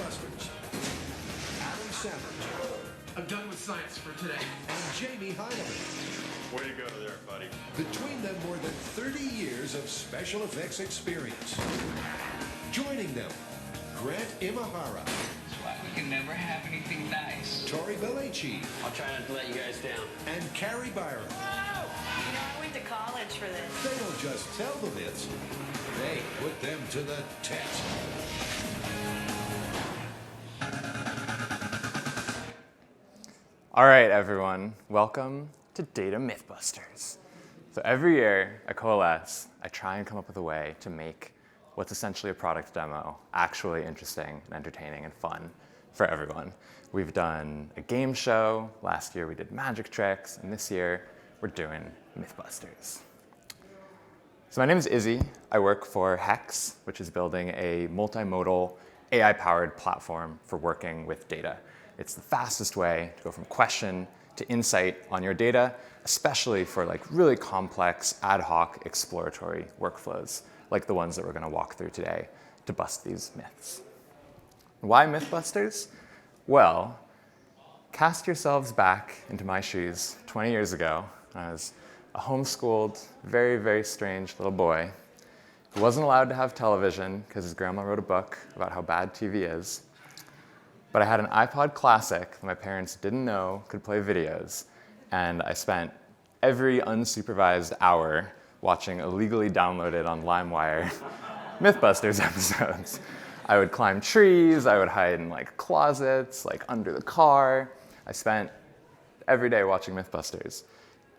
Mythbusters, Adam Sandler, I'm done with science for today. and Jamie Heineman. Way to go there, buddy. Between them, more than 30 years of special effects experience. Joining them, Grant Imahara, That's why we can never have anything nice. Tori Belleci, I'll try not to let you guys down. and Carrie Byron. I went to college for this. They don't just tell the myths, they put them to the test. All right, everyone, welcome to Data Mythbusters. So every year at Coalesce, I try and come up with a way to make what's essentially a product demo actually interesting and entertaining and fun for everyone. We've done a game show. Last year we did magic tricks, and this year we're doing Mythbusters. So my name is Izzy. I work for Hex, which is building a multimodal AI-powered platform for working with data. It's the fastest way to go from question to insight on your data, especially for like really complex ad hoc exploratory workflows, like the ones that we're going to walk through today to bust these myths. Why Mythbusters? Well, cast yourselves back into my shoes 20 years ago when I was a homeschooled, very, very strange little boy who wasn't allowed to have television because his grandma wrote a book about how bad TV is. But I had an iPod Classic that my parents didn't know could play videos, and I spent every unsupervised hour watching illegally downloaded on LimeWire Mythbusters episodes. I would climb trees, I would hide in like closets, like under the car. I spent every day watching Mythbusters.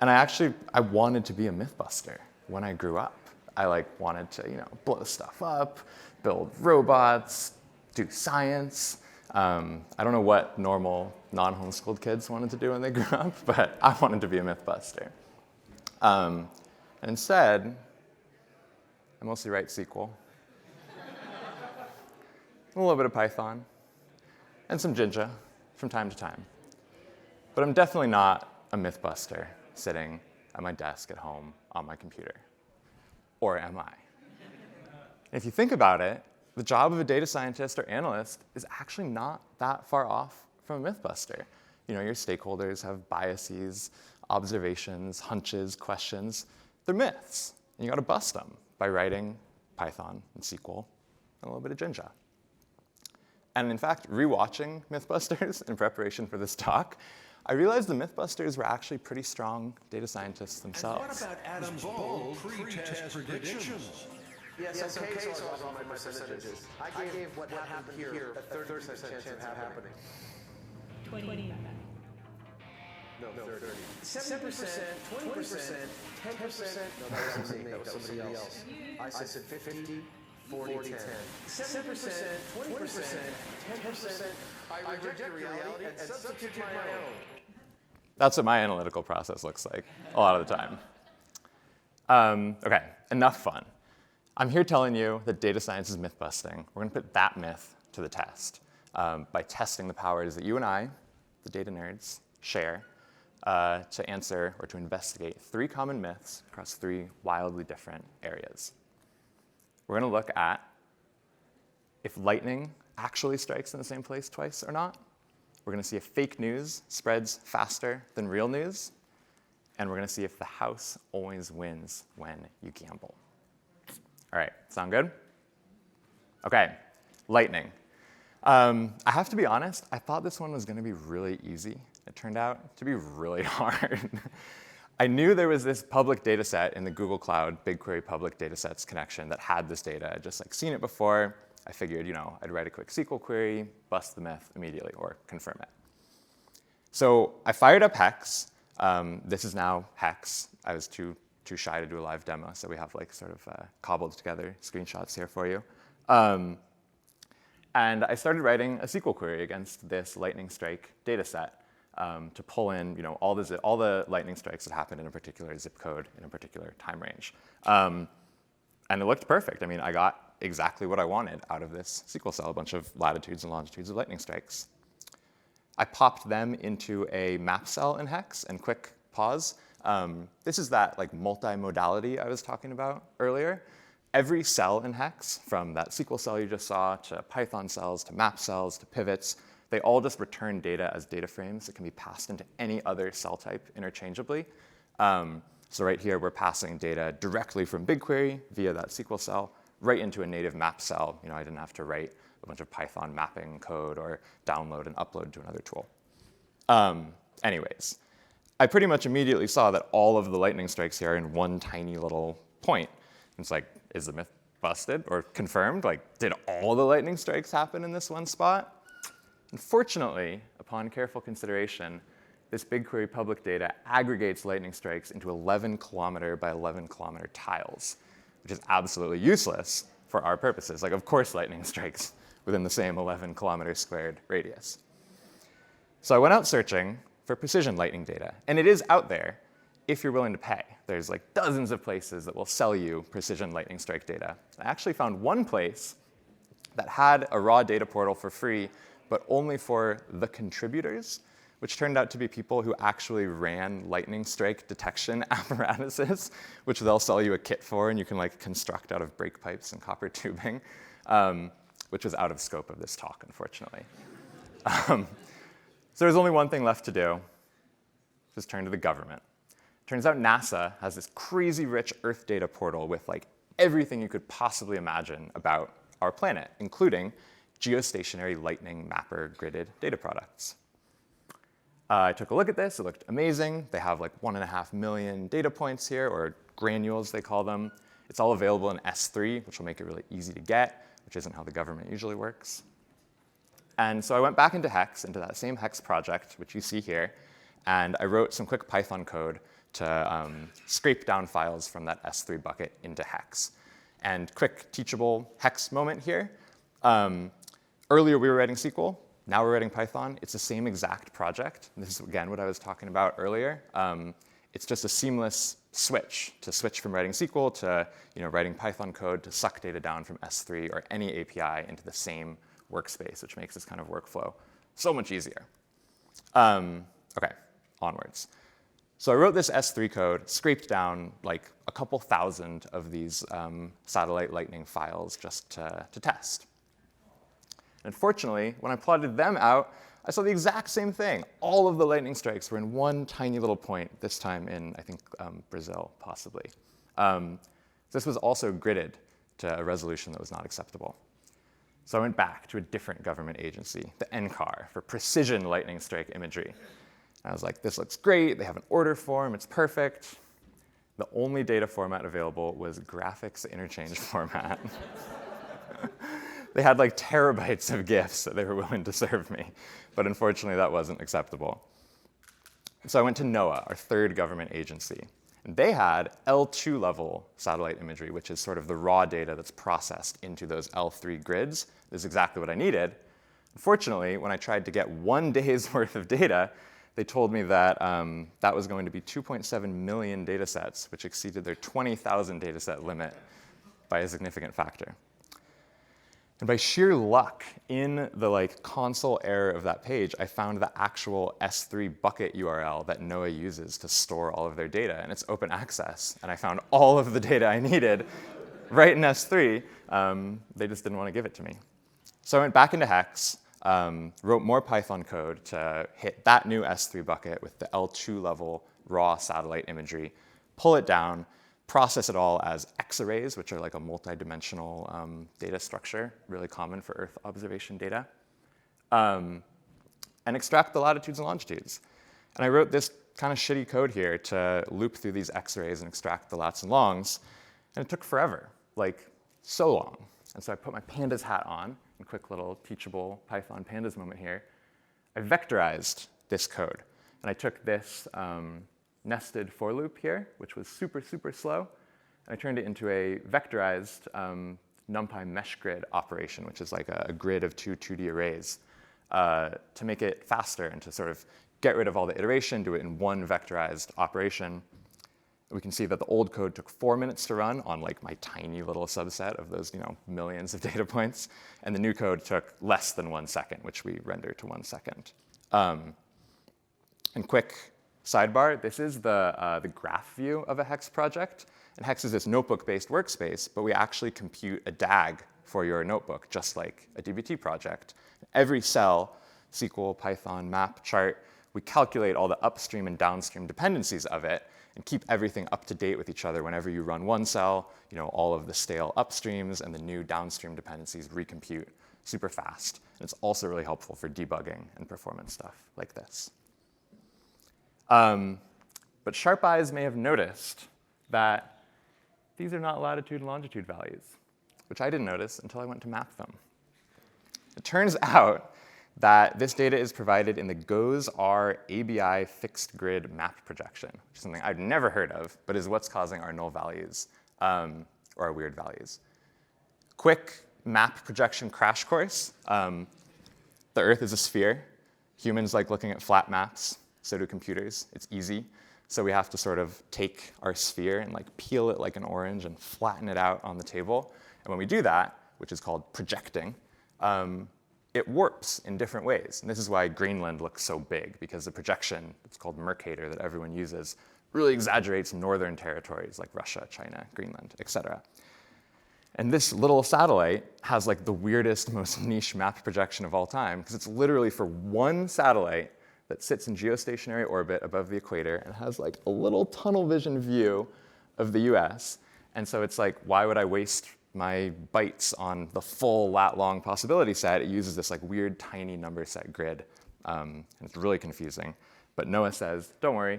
And I wanted to be a Mythbuster when I grew up. I wanted to, blow stuff up, build robots, do science. I don't know what normal non-homeschooled kids wanted to do when they grew up, but I wanted to be a Mythbuster. And instead, I mostly write SQL, a little bit of Python, and some Jinja from time to time. But I'm definitely not a Mythbuster sitting at my desk at home on my computer. Or am I? If you think about it, the job of a data scientist or analyst is actually not that far off from a Mythbuster. Your stakeholders have biases, observations, hunches, questions. They're myths, and you got to bust them by writing Python and SQL and a little bit of Jinja. And in fact, rewatching Mythbusters in preparation for this talk, I realized the Mythbusters were actually pretty strong data scientists themselves. And what about Adam's bold pre-test predictions? Yes, okay, so I was on my percentages. I gave what happened here a 30% chance of happening. 20. No, 30. 70%, 20%, 10%. No, that wasn't me. That was somebody else. I said 50, 40, 10. 7%, 20%, 10%. I reject reality and substitute my own. That's what my analytical process looks like a lot of the time. Okay, enough fun. I'm here telling you that data science is myth busting. We're going to put that myth to the test by testing the powers that you and I, the data nerds, share to answer or to investigate 3 common myths across 3 wildly different areas. We're going to look at if lightning actually strikes in the same place twice or not. We're going to see if fake news spreads faster than real news. And we're going to see if the house always wins when you gamble. All right, sound good? Okay, lightning. I have to be honest, I thought this one was going to be really easy. It turned out to be really hard. I knew there was this public data set in the Google Cloud BigQuery public datasets connection that had this data. I'd just seen it before. I figured, I'd write a quick SQL query, bust the myth immediately, or confirm it. So I fired up Hex. This is now Hex. I was too shy to do a live demo, so we have cobbled together screenshots here for you. And I started writing a SQL query against this lightning strike data set to pull in all the lightning strikes that happened in a particular zip code in a particular time range. And it looked perfect. I got exactly what I wanted out of this SQL cell, a bunch of latitudes and longitudes of lightning strikes. I popped them into a map cell in Hex, and quick pause. This is that multimodality I was talking about earlier. every cell in hex, from that SQL cell you just saw to Python cells to map cells to pivots, they all just return data as data frames that can be passed into any other cell type interchangeably. So right here, we're passing data directly from BigQuery via that SQL cell right into a native map cell. I didn't have to write a bunch of Python mapping code or download and upload to another tool. Anyways, I pretty much immediately saw that all of the lightning strikes here are in one tiny little point. It's like, is the myth busted or confirmed? Like, did all the lightning strikes happen in this one spot? Unfortunately, upon careful consideration, this BigQuery public data aggregates lightning strikes into 11 kilometer by 11 kilometer tiles, which is absolutely useless for our purposes. Like, of course, lightning strikes within the same 11 kilometer squared radius. So I went out searching for precision lightning data, and it is out there if you're willing to pay. There's like dozens of places that will sell you precision lightning strike data. I actually found one place that had a raw data portal for free, but only for the contributors, which turned out to be people who actually ran lightning strike detection apparatuses, which they'll sell you a kit for, and you can like construct out of brake pipes and copper tubing, which was out of scope of this talk, unfortunately. So there's only one thing left to do, just turn to the government. Turns out NASA has this crazy rich Earth data portal with like everything you could possibly imagine about our planet, including geostationary lightning mapper gridded data products. I took a look at this. It looked amazing. They have like 1.5 million data points here, or granules they call them. It's all available in S3, which will make it really easy to get, which isn't how the government usually works. And so I went back into Hex, into that same Hex project, which you see here, and I wrote some quick Python code to scrape down files from that S3 bucket into Hex. And quick teachable Hex moment here. Earlier we were writing SQL. Now we're writing Python. It's the same exact project. This is, again, what I was talking about earlier. It's just a seamless switch from writing SQL to writing Python code to suck data down from S3 or any API into the same workspace, which makes this kind of workflow so much easier. OK, onwards. So I wrote this S3 code, scraped down like a couple thousand of these satellite lightning files just to test. Unfortunately, when I plotted them out, I saw the exact same thing. All of the lightning strikes were in one tiny little point, this time in, I think, Brazil, possibly. This was also gridded to a resolution that was not acceptable. So I went back to a different government agency, the NCAR, for precision lightning strike imagery. And I was like, this looks great. They have an order form. It's perfect. The only data format available was graphics interchange format. They had like terabytes of GIFs that they were willing to serve me. But unfortunately, that wasn't acceptable. So I went to NOAA, our third government agency. And they had L2 level satellite imagery, which is sort of the raw data that's processed into those L3 grids. This is exactly what I needed. Unfortunately, when I tried to get 1 day's worth of data, they told me that that was going to be 2.7 million data sets, which exceeded their 20,000 data set limit by a significant factor. And by sheer luck, in the console error of that page, I found the actual S3 bucket URL that NOAA uses to store all of their data, and it's open access. And I found all of the data I needed right in S3. They just didn't want to give it to me. So I went back into Hex, wrote more Python code to hit that new S3 bucket with the L2 level raw satellite imagery, pull it down, process it all as X-arrays, which are like a multi-dimensional data structure, really common for Earth observation data, and extract the latitudes and longitudes. And I wrote this kind of shitty code here to loop through these X-rays and extract the lats and longs, and it took forever, like so long. And so I put my pandas hat on, and quick little teachable Python pandas moment here. I vectorized this code, and I took this nested for loop here, which was super, super slow. And I turned it into a vectorized NumPy mesh grid operation, which is like a grid of 2 2D arrays, to make it faster and to sort of get rid of all the iteration, do it in one vectorized operation. We can see that the old code took 4 minutes to run on like my tiny little subset of those millions of data points. And the new code took less than 1 second, which we rendered to 1 second. And quick Sidebar, this is the graph view of a Hex project. And Hex is this notebook-based workspace, but we actually compute a DAG for your notebook, just like a DBT project. Every cell, SQL, Python, map, chart, we calculate all the upstream and downstream dependencies of it and keep everything up to date with each other. Whenever you run one cell, all of the stale upstreams and the new downstream dependencies recompute super fast. And it's also really helpful for debugging and performance stuff like this. But sharp eyes may have noticed that these are not latitude and longitude values, which I didn't notice until I went to map them. It turns out that this data is provided in the GOES-R ABI fixed grid map projection, which is something I've never heard of, but is what's causing our null values, or our weird values. Quick map projection crash course. The Earth is a sphere. Humans like looking at flat maps. So do computers. It's easy. So we have to sort of take our sphere and peel it like an orange and flatten it out on the table. And when we do that, which is called projecting, it warps in different ways. And this is why Greenland looks so big, because the projection, it's called Mercator, that everyone uses, really exaggerates northern territories like Russia, China, Greenland, et cetera. And this little satellite has the weirdest, most niche map projection of all time, because it's literally for one satellite that sits in geostationary orbit above the equator and has a little tunnel vision view of the US. And so it's why would I waste my bytes on the full lat-long possibility set? It uses this weird tiny number set grid. And it's really confusing. But NOAA says, don't worry,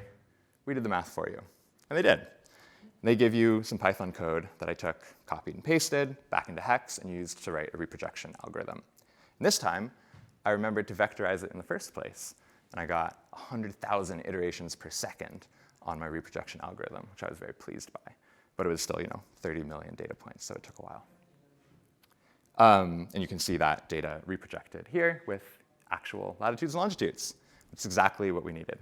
we did the math for you. And they did. And they give you some Python code that I took, copied and pasted back into Hex and used to write a reprojection algorithm. And this time, I remembered to vectorize it in the first place. And I got 100,000 iterations per second on my reprojection algorithm, which I was very pleased by. But it was still, 30 million data points, so it took a while. And you can see that data reprojected here with actual latitudes and longitudes. It's exactly what we needed.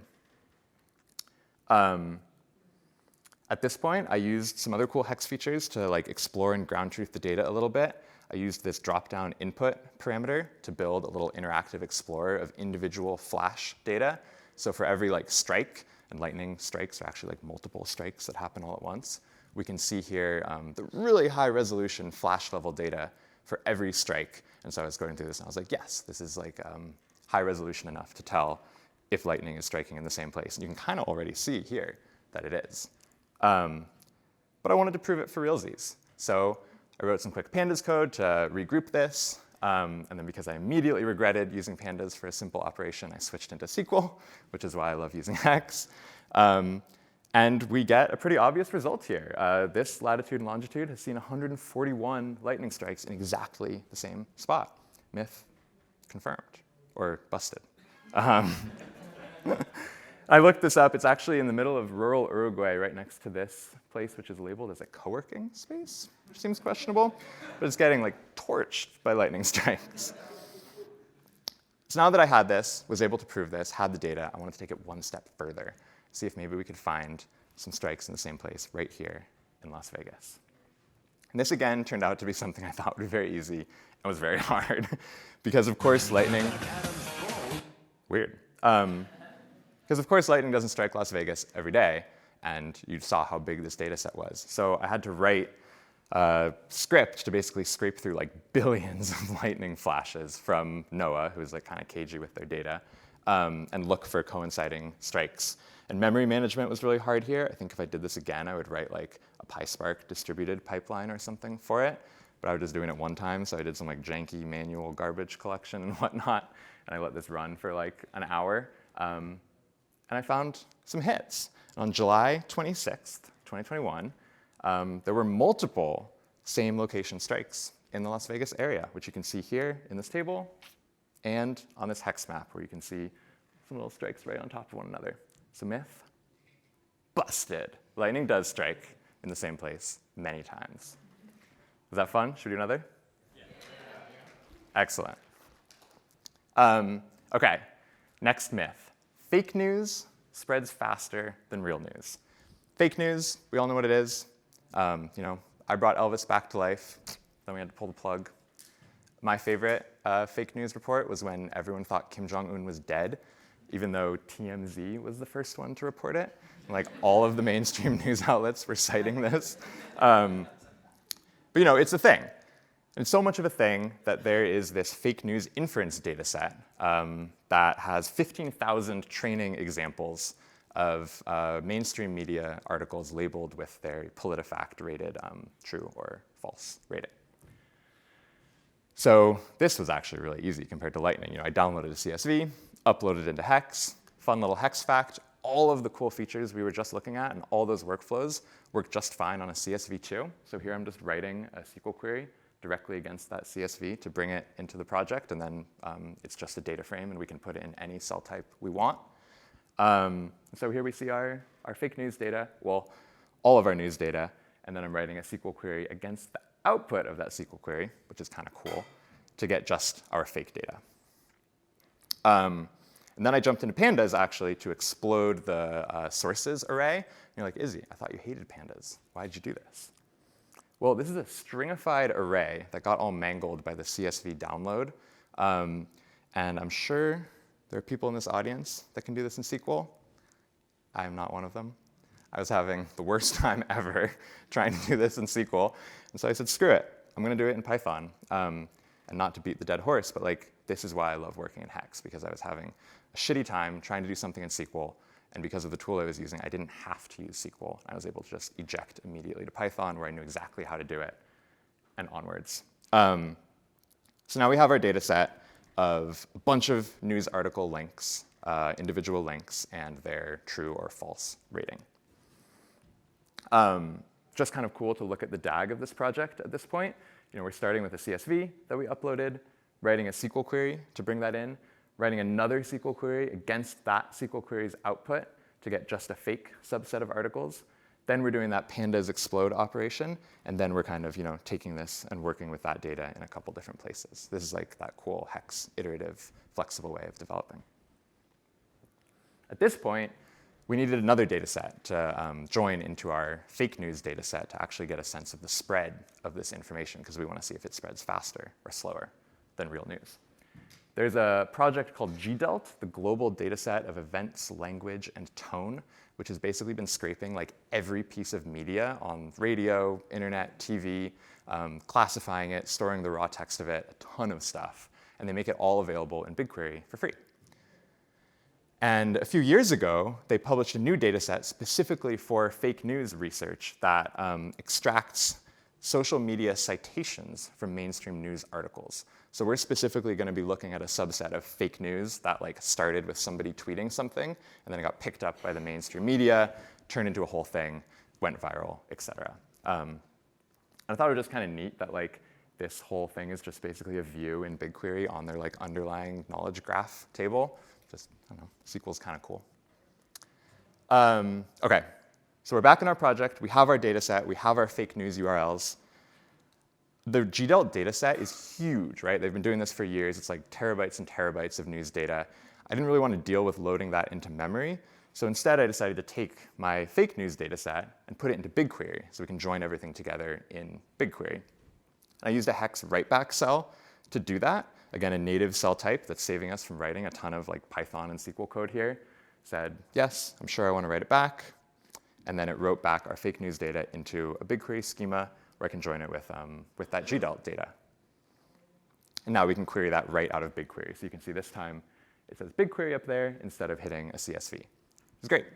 At this point, I used some other cool Hex features to explore and ground truth the data a little bit. I used this drop-down input parameter to build a little interactive explorer of individual flash data. So for every strike, and lightning strikes are actually multiple strikes that happen all at once, we can see here the really high resolution flash level data for every strike. And so I was going through this and I was yes, this is high resolution enough to tell if lightning is striking in the same place. And you can kind of already see here that it is. But I wanted to prove it for realsies. So I wrote some quick pandas code to regroup this. And then because I immediately regretted using pandas for a simple operation, I switched into SQL, which is why I love using Hex. And we get a pretty obvious result here. This latitude and longitude has seen 141 lightning strikes in exactly the same spot. Myth confirmed, or busted. I looked this up. It's actually in the middle of rural Uruguay, right next to this place, which is labeled as a co-working space, which seems questionable. But it's getting torched by lightning strikes. So now that I had this, was able to prove this, had the data, I wanted to take it one step further, see if maybe we could find some strikes in the same place right here in Las Vegas. And this, again, turned out to be something I thought would be very easy and was very hard. Because, of course, lightning... Weird. Because, of course, lightning doesn't strike Las Vegas every day. And you saw how big this data set was. So I had to write a script to basically scrape through billions of lightning flashes from NOAA, who's kind of cagey with their data, and look for coinciding strikes. And memory management was really hard here. I think if I did this again, I would write a PySpark distributed pipeline or something for it. But I was just doing it one time, so I did some janky manual garbage collection and whatnot. And I let this run for an hour. And I found some hits. And on July 26th, 2021, there were multiple same location strikes in the Las Vegas area, which you can see here in this table and on this Hex map, where you can see some little strikes right on top of one another. So myth busted. Lightning does strike in the same place many times. Was that fun? Should we do another? Yeah. Excellent. OK, next myth. Fake news spreads faster than real news. Fake news, we all know what it is. I brought Elvis back to life. Then we had to pull the plug. My favorite fake news report was when everyone thought Kim Jong-un was dead, even though TMZ was the first one to report it. And, like, all of the mainstream news outlets were citing this. But it's a thing. And it's so much of a thing that there is this fake news inference data set that has 15,000 training examples of mainstream media articles labeled with their PolitiFact rated true or false rating. So this was actually really easy compared to Lightning. I downloaded a CSV, uploaded it into Hex, fun little Hex fact. All of the cool features we were just looking at and all those workflows work just fine on a CSV too. So here I'm just writing a SQL query directly against that CSV to bring it into the project, and then it's just a data frame, and we can put it in any cell type we want. So here we see our fake news data, well, all of our news data, and then I'm writing a SQL query against the output of that SQL query, which is kind of cool, to get just our fake data. And then I jumped into pandas, actually, to explode the sources array. And you're like, Izzy, I thought you hated pandas. Why did you do this? Well, this is a stringified array that got all mangled by the CSV download. And I'm sure there are people in this audience that can do this in SQL. I am not one of them. I was having the worst time ever trying to do this in SQL. And so I said, screw it. I'm going to do it in Python. And not to beat the dead horse, but this is why I love working in Hex, because I was having a shitty time trying to do something in SQL. And because of the tool I was using, I didn't have to use SQL. I was able to just eject immediately to Python, where I knew exactly how to do it, and onwards. So now we have our data set of a bunch of news article links, individual links, and their true or false rating. Just kind of cool to look at the DAG of this project at this point. We're starting with a CSV that we uploaded, writing a SQL query to bring that in, writing another SQL query against that SQL query's output to get just a fake subset of articles. Then we're doing that pandas explode operation, and then we're kind of taking this and working with that data in a couple different places. This is like that cool Hex iterative, flexible way of developing. At this point, we needed another data set to join into our fake news data set to actually get a sense of the spread of this information, because we want to see if it spreads faster or slower than real news. There's a project called GDELT, the Global Dataset of Events, Language, and Tone, which has basically been scraping every piece of media on radio, internet, TV, classifying it, storing the raw text of it, a ton of stuff. And they make it all available in BigQuery for free. And a few years ago, they published a new data set specifically for fake news research that extracts social media citations from mainstream news articles. So we're specifically going to be looking at a subset of fake news that started with somebody tweeting something, and then it got picked up by the mainstream media, turned into a whole thing, went viral, et cetera. And I thought it was just kind of neat that this whole thing is just basically a view in BigQuery on their underlying knowledge graph table. Just, I don't know, SQL's kind of cool. OK, so we're back in our project. We have our data set. We have our fake news URLs. The GDELT data set is huge, right? They've been doing this for years. It's terabytes and terabytes of news data. I didn't really want to deal with loading that into memory. So instead, I decided to take my fake news data set and put it into BigQuery so we can join everything together in BigQuery. I used a Hex writeback cell to do that. Again, a native cell type that's saving us from writing a ton of Python and SQL code here. Said, yes, I'm sure I want to write it back. And then it wrote back our fake news data into a BigQuery schema where I can join it with that GDELT data. And now we can query that right out of BigQuery. So you can see this time it says BigQuery up there instead of hitting a CSV. It's great.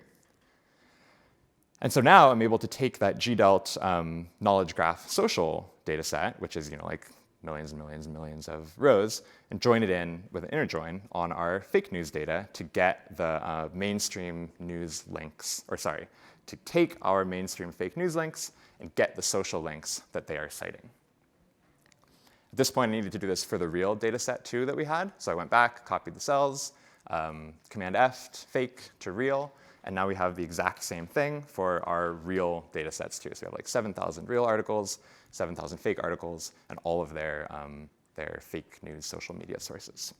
And so now I'm able to take that GDELT knowledge graph social data set, which is millions and millions and millions of rows, and join it in with an inner join on our fake news data to get the mainstream news links, to take our mainstream fake news links and get the social links that they are citing. At this point, I needed to do this for the real data set too that we had. So I went back, copied the cells, Command F, fake to real, and now we have the exact same thing for our real data sets too. So we have 7,000 real articles, 7,000 fake articles, and all of their fake news social media sources.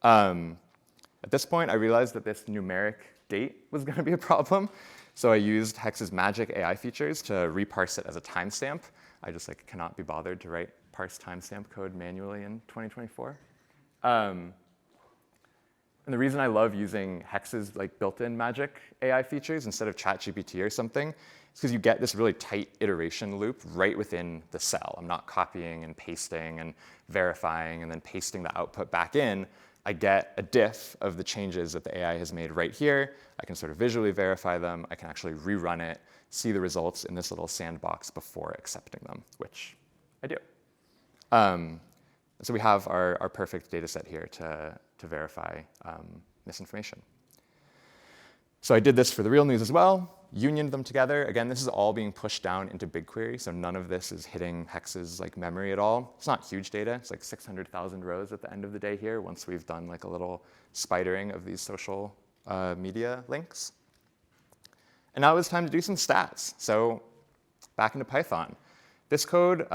At this point, I realized that this numeric date was going to be a problem. So I used Hex's magic AI features to reparse it as a timestamp. I just cannot be bothered to parse timestamp code manually in 2024. And the reason I love using Hex's like built-in magic AI features instead of ChatGPT or something is because you get this really tight iteration loop right within the cell. I'm not copying and pasting and verifying and then pasting the output back in. I get a diff of the changes that the AI has made right here. I can sort of visually verify them. I can actually rerun it, see the results in this little sandbox before accepting them, which I do. So we have our perfect data set here to verify misinformation. So I did this for the real news as well, unioned them together. Again, this is all being pushed down into BigQuery, so none of this is hitting Hex's like memory at all. It's not huge data. It's like 600,000 rows at the end of the day here once we've done like a little spidering of these social media links. And now it's time to do some stats. So back into Python. This code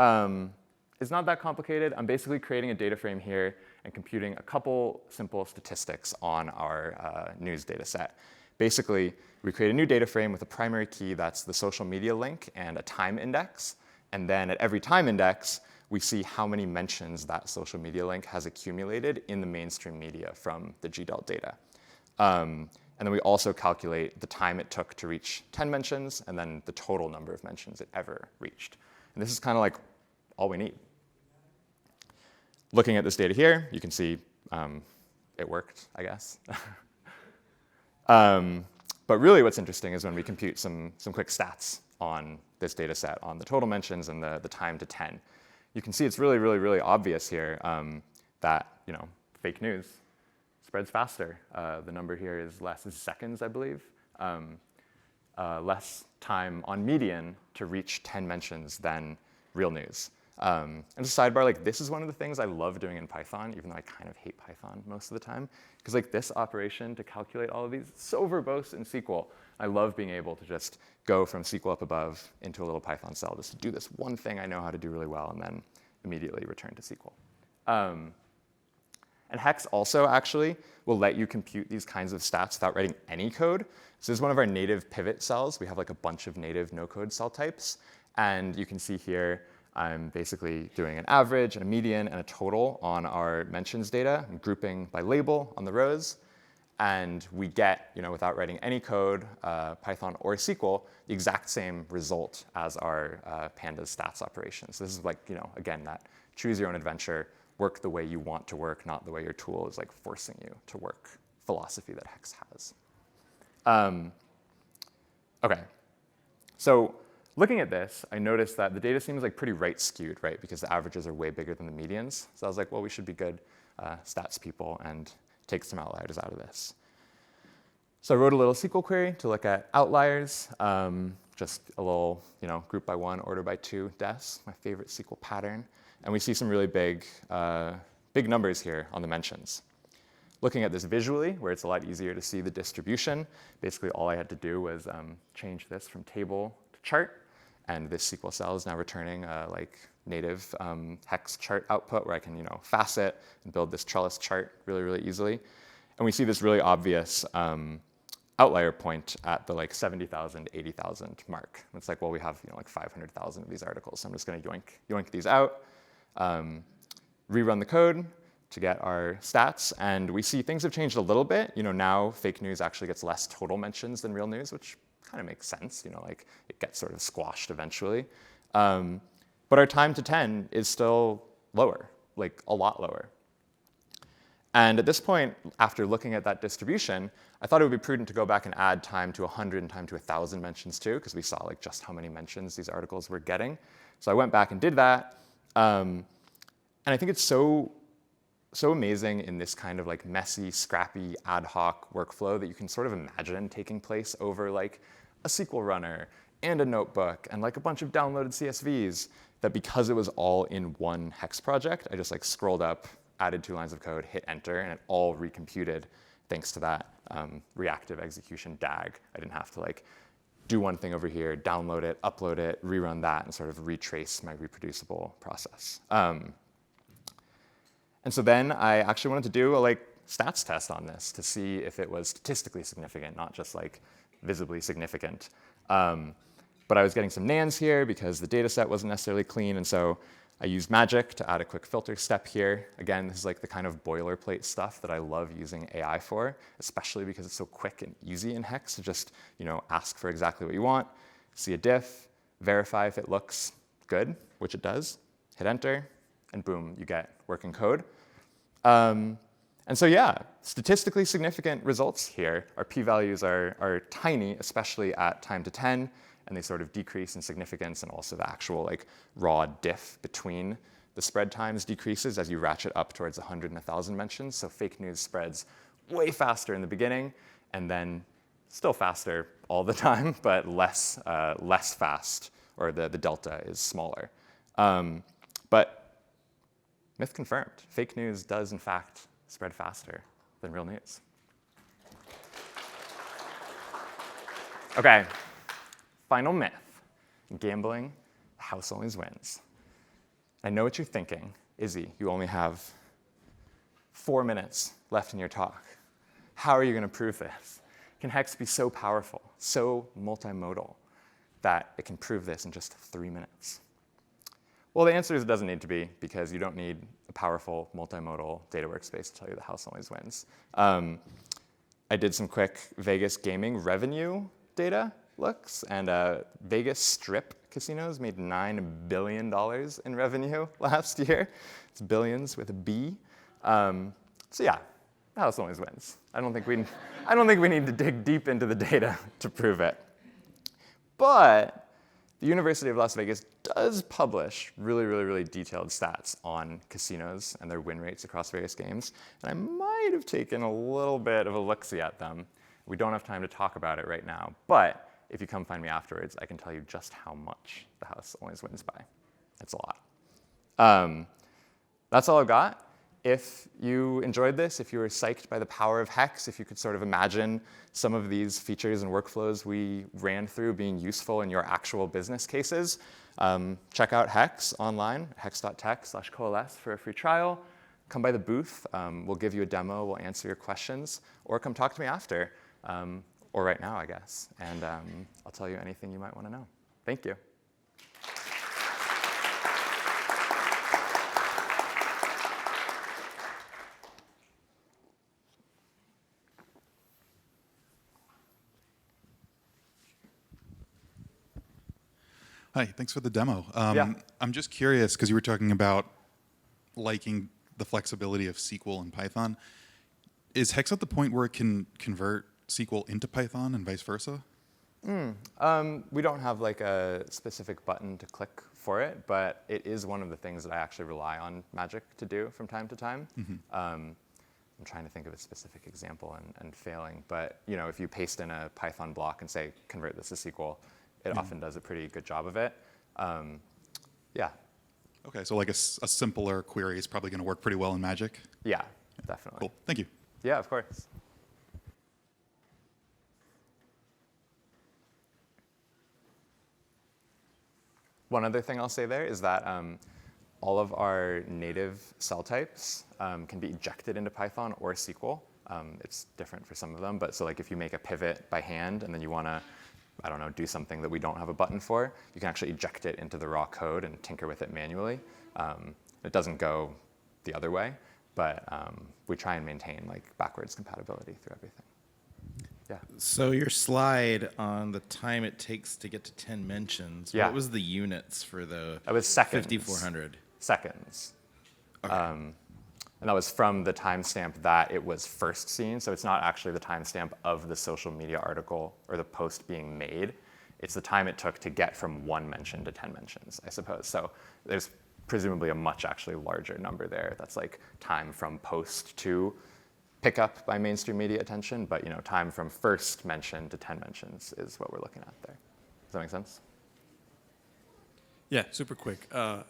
is not that complicated. I'm basically creating a data frame here and computing a couple simple statistics on our news data set. Basically, we create a new data frame with a primary key that's the social media link and a time index. And then at every time index, we see how many mentions that social media link has accumulated in the mainstream media from the GDEL data. And then we also calculate the time it took to reach 10 mentions and then the total number of mentions it ever reached. And this is kind of like all we need. Looking at this data here, you can see it worked, I guess. But really what's interesting is when we compute some quick stats on this data set, on the total mentions and the time to 10. You can see it's really, really, really obvious here that fake news spreads faster. The number here is less seconds, I believe. Less time on median to reach 10 mentions than real news. And as a sidebar, like this is one of the things I love doing in Python, even though I kind of hate Python most of the time. Because like this operation to calculate all of these, so verbose in SQL. I love being able to just go from SQL up above into a little Python cell just to do this one thing I know how to do really well and then immediately return to SQL. And Hex also actually will let you compute these kinds of stats without writing any code. So this is one of our native pivot cells. We have like a bunch of native no-code cell types. And you can see here, I'm basically doing an average and a median and a total on our mentions data. I'm grouping by label on the rows. And we get, without writing any code, Python or SQL, the exact same result as our pandas stats operation. So this is like, again, that choose your own adventure, work the way you want to work, not the way your tool is like forcing you to work philosophy that Hex has. Okay, so looking at this, I noticed that the data seems like pretty right skewed, right? Because the averages are way bigger than the medians. So I was like, well, we should be good stats people and take some outliers out of this. So I wrote a little SQL query to look at outliers, just a little, group by one, order by two des, my favorite SQL pattern. And we see some really big numbers here on the mentions. Looking at this visually, where it's a lot easier to see the distribution, basically all I had to do was change this from table to chart. And this SQL cell is now returning like native Hex chart output where I can facet and build this trellis chart really, really easily. And we see this really obvious outlier point at the like 70,000, 80,000 mark. It's like, well, we have like 500,000 of these articles. So I'm just going to yoink these out, rerun the code to get our stats. And we see things have changed a little bit. Now fake news actually gets less total mentions than real news, which kind of makes sense. Like it gets sort of squashed eventually. But our time to 10 is still lower, like a lot lower. And at this point, after looking at that distribution, I thought it would be prudent to go back and add time to 100 and time to 1,000 mentions too, because we saw like just how many mentions these articles were getting. So I went back and did that. And I think it's so amazing in this kind of like messy, scrappy, ad hoc workflow that you can sort of imagine taking place over like a SQL runner and a notebook and like a bunch of downloaded CSVs, that because it was all in one Hex project, I just like scrolled up, added 2 lines of code, hit enter, and it all recomputed thanks to that reactive execution DAG. I didn't have to like do one thing over here, download it, upload it, rerun that, and sort of retrace my reproducible process. And so then I actually wanted to do a like stats test on this to see if it was statistically significant, not just like visibly significant. But I was getting some nans here because the data set wasn't necessarily clean, and so I used magic to add a quick filter step here. Again, this is like the kind of boilerplate stuff that I love using AI for, especially because it's so quick and easy in Hex to just ask for exactly what you want, see a diff, verify if it looks good, which it does, hit enter, and boom, you get working code. And so yeah, statistically significant results here. Our p-values are tiny, especially at time to 10, and they sort of decrease in significance, and also the actual raw diff between the spread times decreases as you ratchet up towards 100 and 1,000 mentions. So fake news spreads way faster in the beginning, and then still faster all the time, but less fast, or the delta is smaller. But myth confirmed. Fake news does, in fact, spread faster than real news. OK, final myth. In gambling, the house always wins. I know what you're thinking. Izzy, you only have 4 minutes left in your talk. How are you going to prove this? Can Hex be so powerful, so multimodal, that it can prove this in just 3 minutes? Well, the answer is it doesn't need to be, because you don't need a powerful multimodal data workspace to tell you the house always wins. I did some quick Vegas gaming revenue data looks, and Vegas Strip casinos made $9 billion in revenue last year. It's billions with a B. So yeah, the house always wins. I don't think we need to dig deep into the data to prove it. But the University of Las Vegas does publish really, really, really detailed stats on casinos and their win rates across various games. And I might have taken a little bit of a look-see at them. We don't have time to talk about it right now. But if you come find me afterwards, I can tell you just how much the house always wins by. It's a lot. That's all I've got. If you enjoyed this, if you were psyched by the power of Hex, if you could sort of imagine some of these features and workflows we ran through being useful in your actual business cases, check out Hex online, hex.tech/coalesce for a free trial. Come by the booth. We'll give you a demo. We'll answer your questions. Or come talk to me after, or right now, I guess. And I'll tell you anything you might want to know. Thank you. Hi, thanks for the demo. Yeah. I'm just curious, because you were talking about liking the flexibility of SQL and Python. Is Hex at the point where it can convert SQL into Python and vice versa? We don't have a specific button to click for it, but it is one of the things that I actually rely on Magic to do from time to time. I'm trying to think of a specific example and failing, but if you paste in a Python block and say, convert this to SQL, it often does a pretty good job of it. Yeah. OK, so a simpler query is probably going to work pretty well in Magic? Yeah, definitely. Cool, thank you. Yeah, of course. One other thing I'll say there is that all of our native cell types can be ejected into Python or SQL. It's different for some of them, but so if you make a pivot by hand and then you want to, I don't know, do something that we don't have a button for, you can actually eject it into the raw code and tinker with it manually. It doesn't go the other way, but we try and maintain backwards compatibility through everything. Yeah. So your slide on the time it takes to get to 10 mentions, Yeah. What was the units for the That was seconds. 5,400? Seconds. Okay. And that was from the timestamp that it was first seen. So it's not actually the timestamp of the social media article or the post being made. It's the time it took to get from 1 mention to 10 mentions, I suppose. So there's presumably a much actually larger number there. That's time from post to pick up by mainstream media attention. But time from first mention to 10 mentions is what we're looking at there. Does that make sense? Yeah, super quick. Can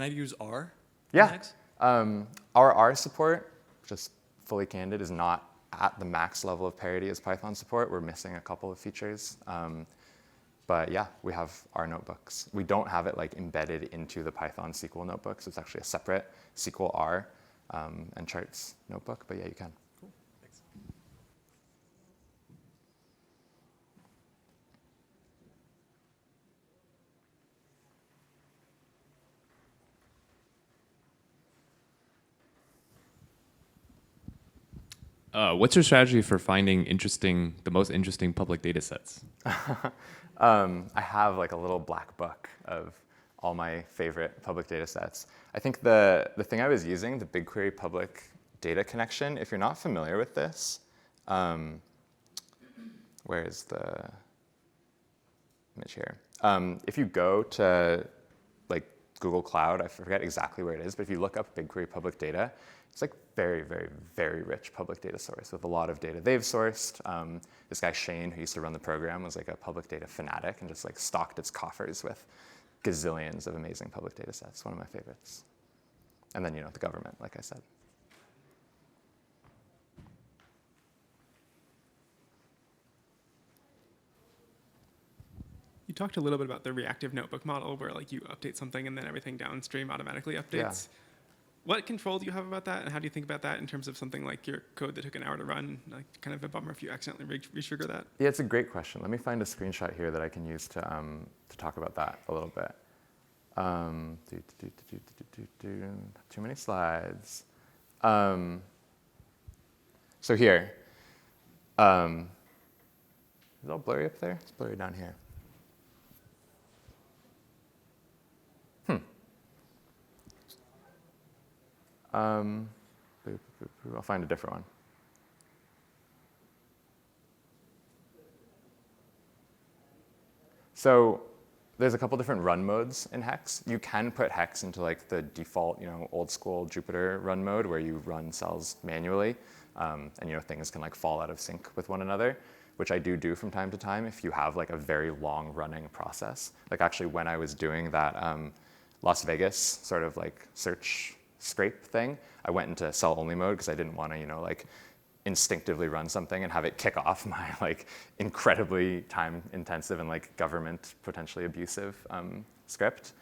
I use R? Yeah. Next? Our R support, just fully candid, is not at the max level of parity as Python support. We're missing a couple of features. But yeah, we have R notebooks. We don't have it embedded into the Python SQL notebooks. It's actually a separate SQL R and charts notebook. But yeah, you can. Cool. Thanks. What's your strategy for finding the most interesting public data sets? I have like a little black book of all my favorite public data sets. I think the thing I was using, the BigQuery public data connection, if you're not familiar with this, where is the image here? If you go to like Google Cloud, I forget exactly where it is, but if you look up BigQuery public data, it's like very, very, very rich public data source with a lot of data they've sourced. This guy Shane, who used to run the program, was like a public data fanatic and just like stocked its coffers with gazillions of amazing public data sets. One of my favorites. And then, the government, like I said. You talked a little bit about the reactive notebook model where like you update something and then everything downstream automatically updates. Yeah. What control do you have about that, and how do you think about that in terms of something like your code that took an hour to run? Like, kind of a bummer if you accidentally retrigger that. Yeah, it's a great question. Let me find a screenshot here that I can use to talk about that a little bit. Too many slides. So here, is it all blurry up there? It's blurry down here. I'll find a different one. So there's a couple different run modes in Hex. You can put Hex into like the default, old school Jupyter run mode where you run cells manually, and things can like fall out of sync with one another, which I do from time to time if you have like a very long running process. Like actually when I was doing that Las Vegas sort of like search scrape thing, I went into cell only mode because I didn't want to, like instinctively run something and have it kick off my like incredibly time intensive and like government potentially abusive script.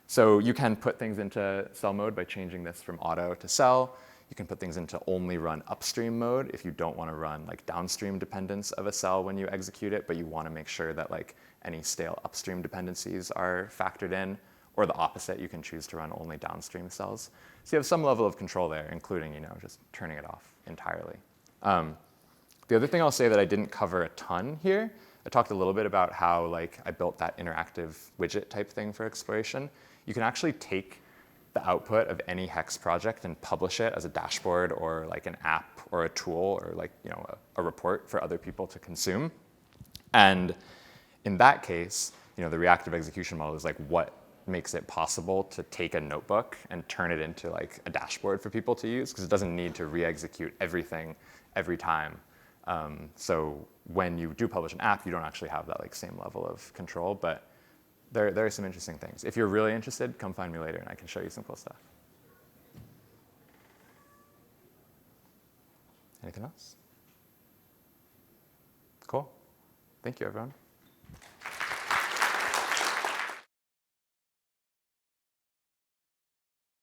So you can put things into cell mode by changing this from auto to cell. You can put things into only run upstream mode if you don't want to run like downstream dependence of a cell when you execute it, but you want to make sure that like any stale upstream dependencies are factored in. Or the opposite, you can choose to run only downstream cells. So you have some level of control there, including just turning it off entirely. The other thing I'll say that I didn't cover a ton here, I talked a little bit about how like I built that interactive widget type thing for exploration. You can actually take the output of any Hex project and publish it as a dashboard or like an app or a tool or like a report for other people to consume. And in that case, the reactive execution model is like what makes it possible to take a notebook and turn it into like a dashboard for people to use because it doesn't need to re-execute everything every time. So when you do publish an app, you don't actually have that like same level of control, but there are some interesting things. If you're really interested, come find me later and I can show you some cool stuff. Anything else? Cool. Thank you, everyone.